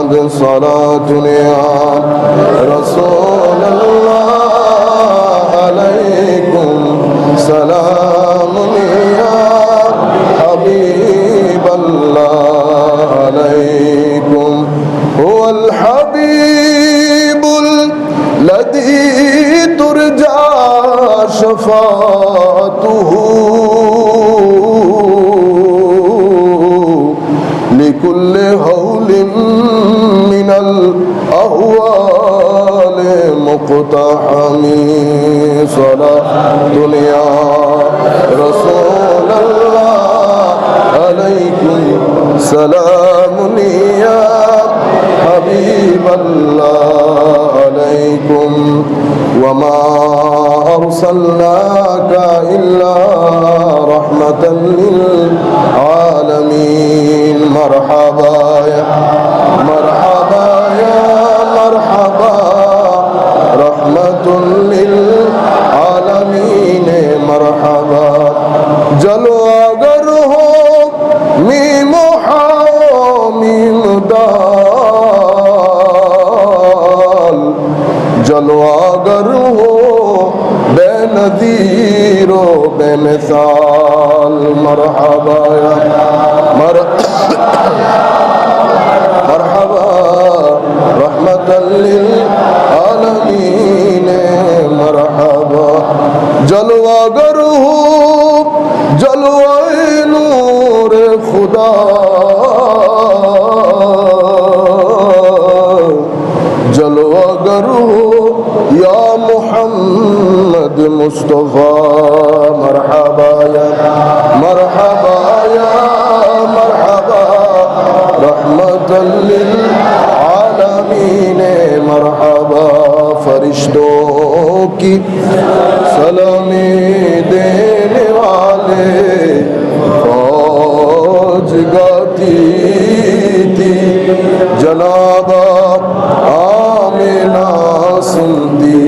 बाद सलातुन या रसूल अल्लाह अलैकुम सलामुन या हबीब अल्लाह अलैकुम हुवल हबीबुल लदी तुरजा शफाअतुहु लिकुल्लि हौलिन मिनल अहवाल मुक़तहमी सलातुन या रसूल अल्लाह अलैकुम सलामुन या हबीब अल्लाह अलैकुम वमा अर्सलनाका इल्ला रहमतन लिल आलमीन मरहबा या मरहबा या मरहबा रहमतुन लिल आलमीन मरहबा जलो अगर हो मीम हाओ मीम दाल जलो अगर हो बेनज़ीरो बेमिसाल मरहबा या मरहबा रहमतन लिल आलमीन मरहबा जलवा गर हो जलवाए नूर खुदा जलवा गर हो या मुहम्मद मुस्तफा मरहबा या मरहबा या मरहबा रहमतन लिल आलमीन मरहबा फरिश्तों की सलामी देने वाले फौज गाती थी जनाबा आमिना सुनती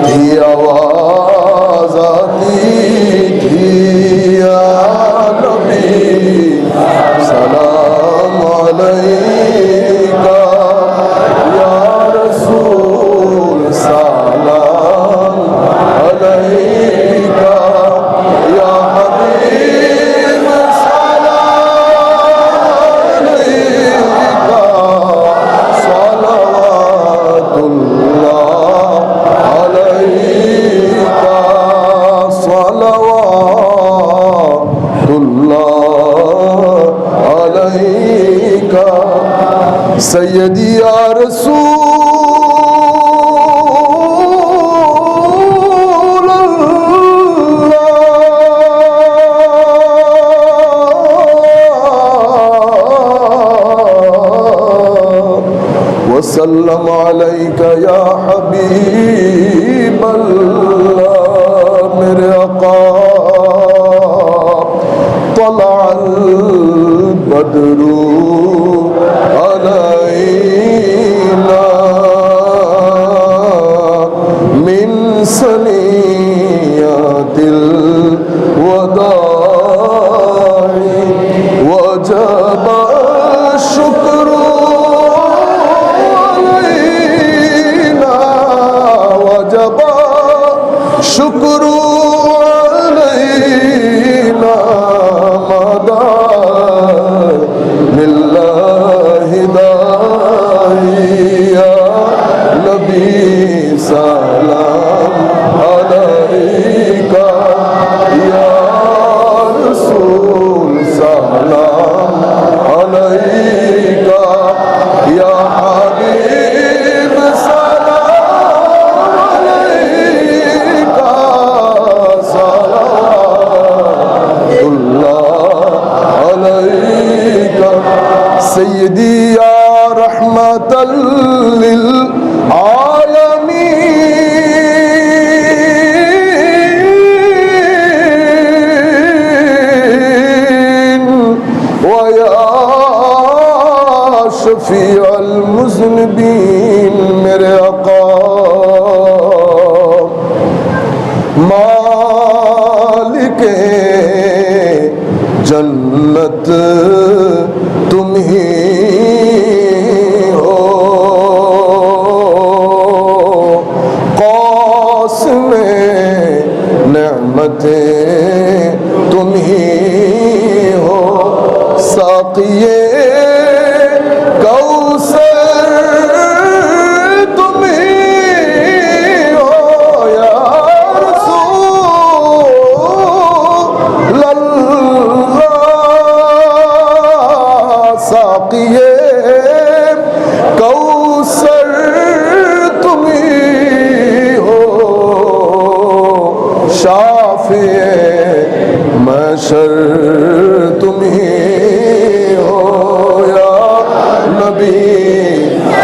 थी आवाज आती थी या नबी सलाम अलैका या रसूल सलाम अलैका या हबीब सलाम अलैका सलवातुल्लाह अलैका सलवातुल्लाह अलैका सय्यदी या रसूल अल्लाह वसल्लम अलैका या हबीब अल्लाह मेरे आका तलअल बदरू अलैना मिन सनियातिल वदाई वजब शुक्र अलैना वजब शुक्र अलैना मदा लिल्लाहि दाइया नबी सलाम अलैका या रसूल सलाम अलैका या हबीब सलाम अलैका सलावतुल्लाह अलैका सय्यदी या रहमतल लिल आलमीन व या शफीअल मुज़निबीन मेरे आका मालिके जन्नत तुम ही हो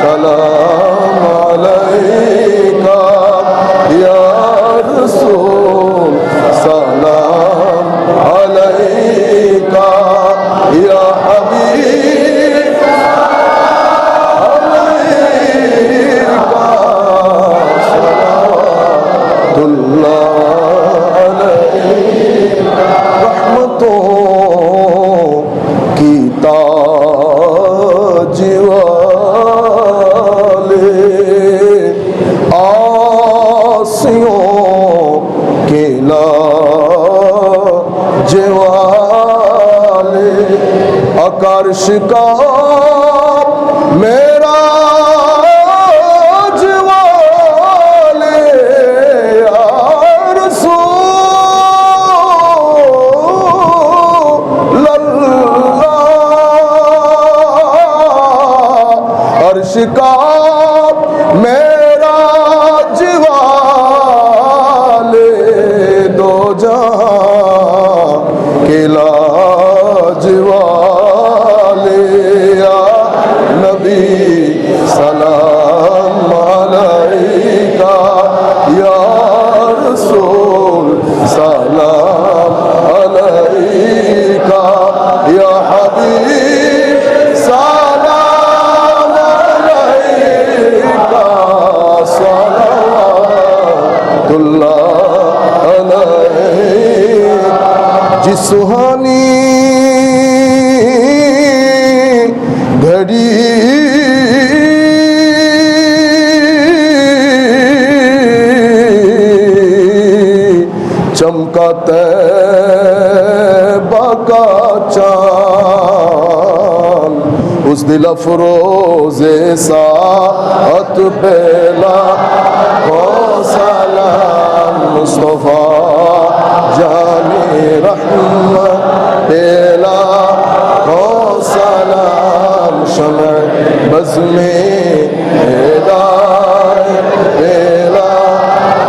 सलाम अलैका या रसूल सलाम अलैका या हबीब अलैका सलावतुल्लाह अलैका रहमतों की ताज वाले आसियों के लाज वाले आकाश का मेरा वाले या रसूल अल्लाह अर्श का मेरा वाले दो जहां के लाज वाले या नबी सलाम अलैका या रसूल सलाम अलैका या हबीब सलाम अलैका सलावतुल्लाह अलैका जिस सुहानी घड़ी चमका तैबा का चांद उस दिल अफरोज़े साअत पहला हो सलाम मुस्तफ़ा जाने रहमत पहला हो सलाम शमअ बज़ में हिदायत पहला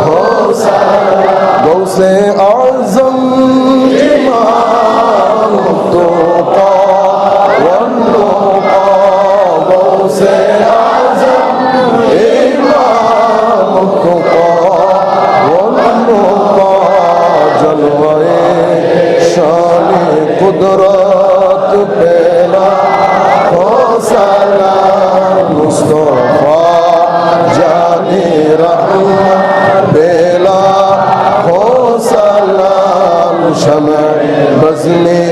हो सलाम गौसे आज़म इमाम तो गौसे आज़म इमाम तो जलवाए शान कुदरत पहला हो सलाम मुस्तफ़ा जाने रहमत पहला हो सलाम शमअ बज़ में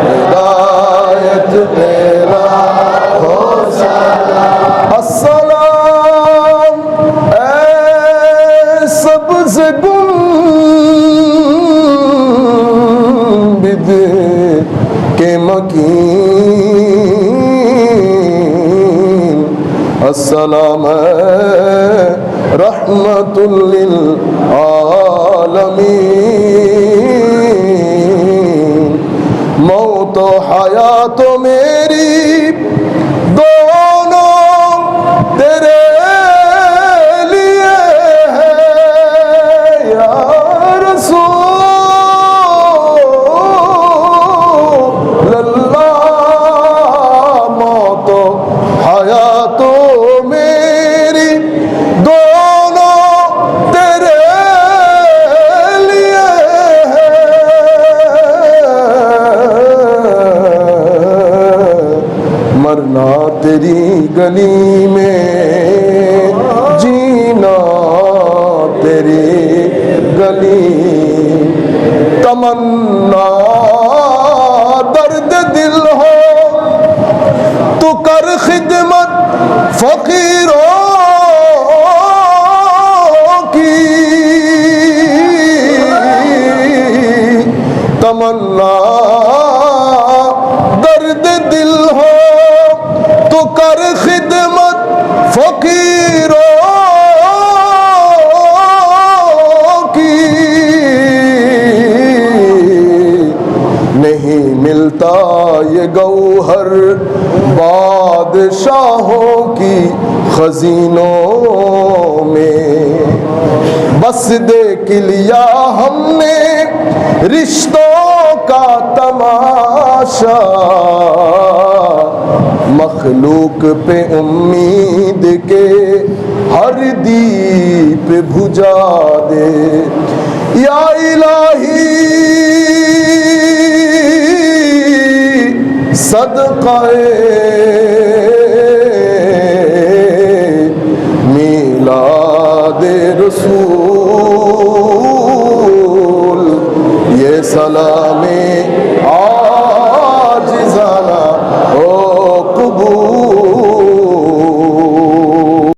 हिदायत पहला हो सलाम अस्सलाम ऐ सब्ज़ गुंबद के मकीन अस्सलाम रहमतुल लिल आलमीन मौत हयात मेरी दोनों तेरे लिए है या रसूल अल्लाह मौत हयात मेरी दोनों तेरे लिए है मरना तेरी गली में जीना तेरी गली तमन्ना दर्द दिल हो तू कर खिदमत फकीरों की तमन्ना दर्द दिल हो तो कर खिदमत फकीरों की नहीं मिलता ये गौहर बादशाहों की खजीनों में बस देख लिया हमने रिश्तों का तमाशा मखलूक पे उम्मीद के हर दीप बुझा दे। या इलाही सदक़े मीलादे रसूल, ये सलामे आजिज़ाना हो